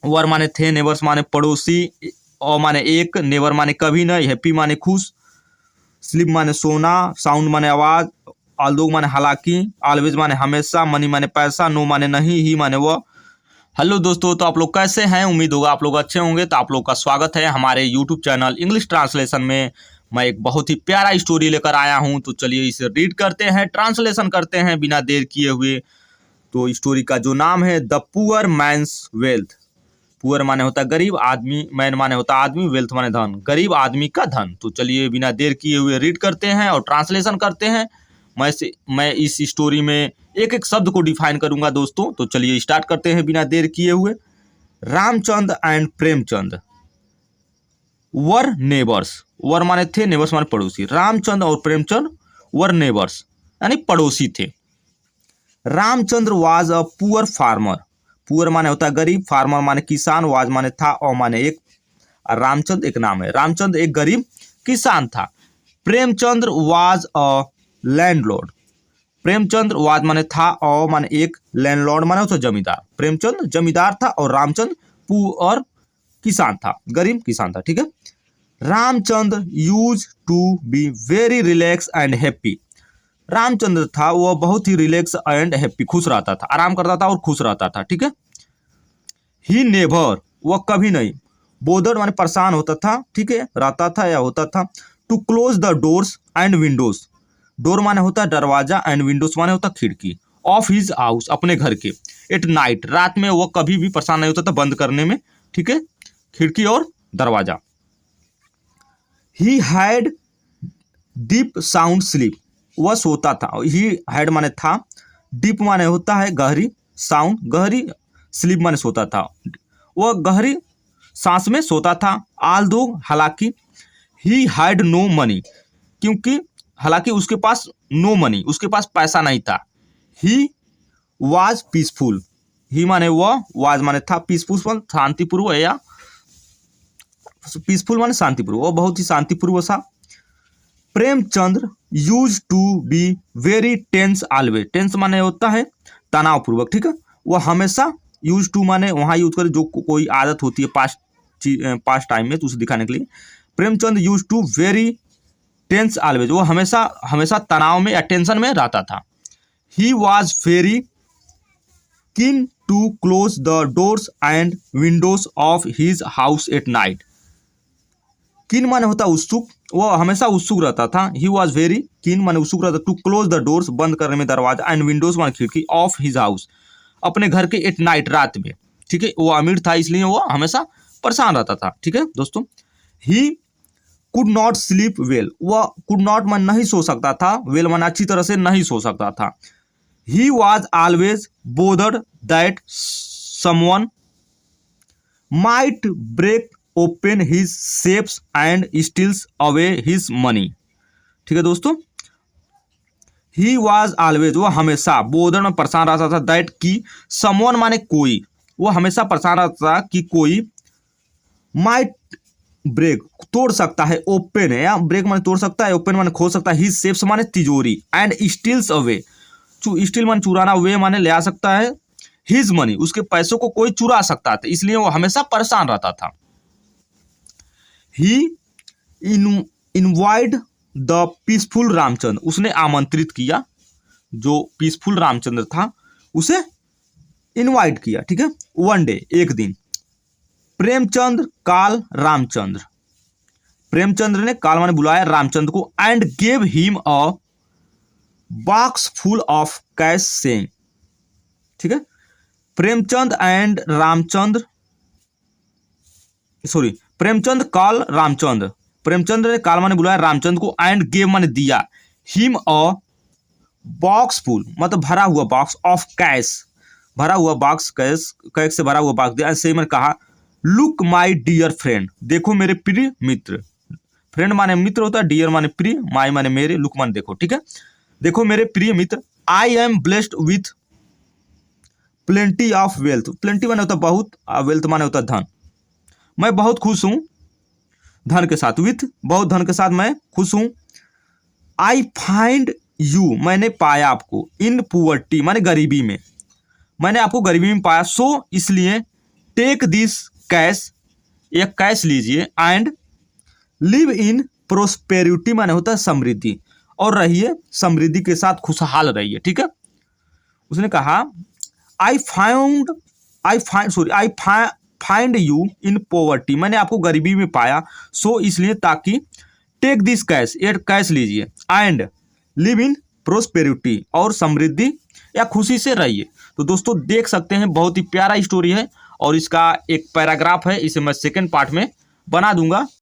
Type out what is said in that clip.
वर माने थे, नेबर्स माने पड़ोसी, और माने एक, नेवर माने कभी नहीं, हैप्पी माने खुश, स्लीप माने सोना, साउंड माने आवाज, ऑल्दो माने हालांकि, ऑलवेज माने हमेशा, मनी माने पैसा, नो माने नहीं, ही माने वह। हेलो दोस्तों, तो आप लोग कैसे हैं? उम्मीद होगा आप लोग अच्छे होंगे। तो आप लोग का स्वागत है हमारे यूट्यूब चैनल इंग्लिश ट्रांसलेशन में। मैं एक बहुत ही प्यारा स्टोरी लेकर आया हूं, तो चलिए इसे रीड करते हैं, ट्रांसलेशन करते हैं बिना देर किए हुए। तो स्टोरी का जो नाम है the poor man's wealth. Poor माने होता है गरीब, आदमी, मैन माने होता है आदमी, वेल्थ माने धन, गरीब आदमी का धन। तो चलिए बिना देर किए हुए रीड करते हैं और ट्रांसलेशन करते हैं। मैं इस स्टोरी में एक एक शब्द को डिफाइन करूंगा दोस्तों। तो चलिए स्टार्ट करते हैं बिना देर किए हुए। Ramchand and Premchand were neighbours. Were माने थे, नेबर्स माने पड़ोसी। रामचंद और प्रेमचंद वर नेबर्स यानी पड़ोसी थे। Ramchandra was a poor farmer. Poor माने होता है गरीब, फार्मर माने किसान, वाज माने था, और माने एक, रामचंद एक नाम है। रामचंद एक गरीब किसान था। Premchandra was a landlord. Premchandra was माने था, और माने एक, लैंडलॉर्ड माने होता जमींदार। प्रेमचंद जमींदार था और रामचंद पुअर किसान था, गरीब किसान था। ठीक है। Ramchandra used to be very relax and happy. Ramchandra था वह बहुत ही रिलैक्स एंड हैप्पी, खुश रहता था, आराम करता था और खुश रहता था। ठीक है। ही नेवर, वह कभी नहीं, बोदर माने परेशान होता था, ठीक है, रहता था या होता था। To close the doors and windows. Door माने होता है दरवाजा, एंड विंडोज माने होता खिड़की, ऑफ हिज हाउस अपने घर के। एट नाइट, रात में वह कभी भी परेशान नहीं होता था बंद करने में, ठीक है, खिड़की और दरवाजा। He had deep sound sleep, वह सोता था। ही हैड माने था, डीप माने होता है गहरी, साउंड गहरी, स्लीप माने सोता था, वह गहरी सांस में सोता था। आल्दो हालांकि, ही हैड नो मनी, क्योंकि हालांकि उसके पास नो मनी, उसके पास पैसा नहीं था। He was peaceful. ही माने वह, वाज माने था, पीसफुल शांतिपूर्व, या पीसफुल माने शांतिपूर्व, वह बहुत ही शांतिपूर्व था। Premchandra used to be very tense always. Tense माने होता है तनावपूर्वक, ठीक है, वह हमेशा, यूज टू माने वहाँ यूज करे जो कोई आदत होती है पास्ट टाइम में, तो उसे दिखाने के लिए। Premchand used to very tense always, वो हमेशा हमेशा तनाव में या टेंशन में रहता था। He was very keen to close the doors and windows of his house at night. Keen माने होता उत्सुक, वो हमेशा उत्सुक रहता था। ही वॉज वेरी कीन माने उत्सुक रहता, टू क्लोज द डोर्स बंद करने में दरवाजा, एंड विंडोज माने खिड़की, ऑफ हिज हाउस अपने घर के, एट नाइट रात में, ठीक है। वो अमीर था इसलिए वो हमेशा परेशान रहता था, ठीक है दोस्तों। He could not sleep well, वह कुड नॉट मन नहीं सो सकता था, वेल मन अच्छी तरह से नहीं सो सकता था। He was always bothered that someone might break open his safes and steals away his money, ठीक है दोस्तों। ही वॉज ऑलवेज, वह हमेशा, बोदर में परेशान रहता था, दैट की, समवन माने कोई, वह हमेशा परेशान रहता था कि कोई, माइट ब्रेक तोड़ सकता है, ओपन है या ब्रेक माने तोड़ सकता है, ओपन माने खोल सकता है, हिज सेफ्स माने तिजोरी, एंड स्टील्स अवे, स्टील माने चुराना, वे माने ले आ सकता है, हिज मनी उसके पैसों को कोई चुरा सकता था, इसलिए वो हमेशा परेशान रहता था। ही इनवाइट द पीसफुल रामचंद्र, उसने आमंत्रित किया, जो पीसफुल रामचंद्र था उसे इनवाइट किया, ठीक है। वन डे, एक दिन, प्रेमचंद्र काल रामचंद्र, प्रेमचंद्र ने काल माने बुलाया रामचंद्र को, and gave him a box full of cash saying, ठीक है। प्रेमचंद एंड रामचंद्र, सॉरी, प्रेमचंद काल रामचंद्र, प्रेमचंद्र ने काल माने बुलाया रामचंद्र को, एंड गेव माने दिया, हिम अ बॉक्स फुल मतलब भरा हुआ बॉक्स, ऑफ कैश भरा हुआ बॉक्स, कैश से भरा हुआ बॉक्स दिया। से मैंने कहा, लुक माई डियर फ्रेंड, देखो मेरे प्रिय मित्र। फ्रेंड माने मित्र होता है, डियर माने प्रिय, माई माने मेरे, लुक माने देखो, ठीक है। देखो मेरे प्रिय मित्र, I am blessed with plenty of wealth. Plenty माने होता बहुत, वेल्थ माने होता धन। मैं बहुत खुश हूँ धन के साथ, विथ बहुत धन के साथ मैं खुश हूँ। आई फाइंड यू, मैंने पाया आपको, इन पुअर्टी माने गरीबी में, मैंने आपको गरीबी में पाया, सो इसलिए, टेक दिस कैश, एक कैश लीजिए, एंड लिव इन प्रोस्पेरिटी माने होता है समृद्धि, और रहिए समृद्धि के साथ, खुशहाल रहिए, ठीक है। उसने कहा I find you in poverty, मैंने आपको गरीबी में पाया, सो इसलिए ताकि टेक दिस कैश, ये कैश लीजिए, एंड लिव इन प्रोस्पेरिटी, और समृद्धि या खुशी से रहिए। तो दोस्तों देख सकते हैं बहुत ही प्यारा स्टोरी है, और इसका एक पैराग्राफ है, इसे मैं सेकंड पार्ट में बना दूंगा।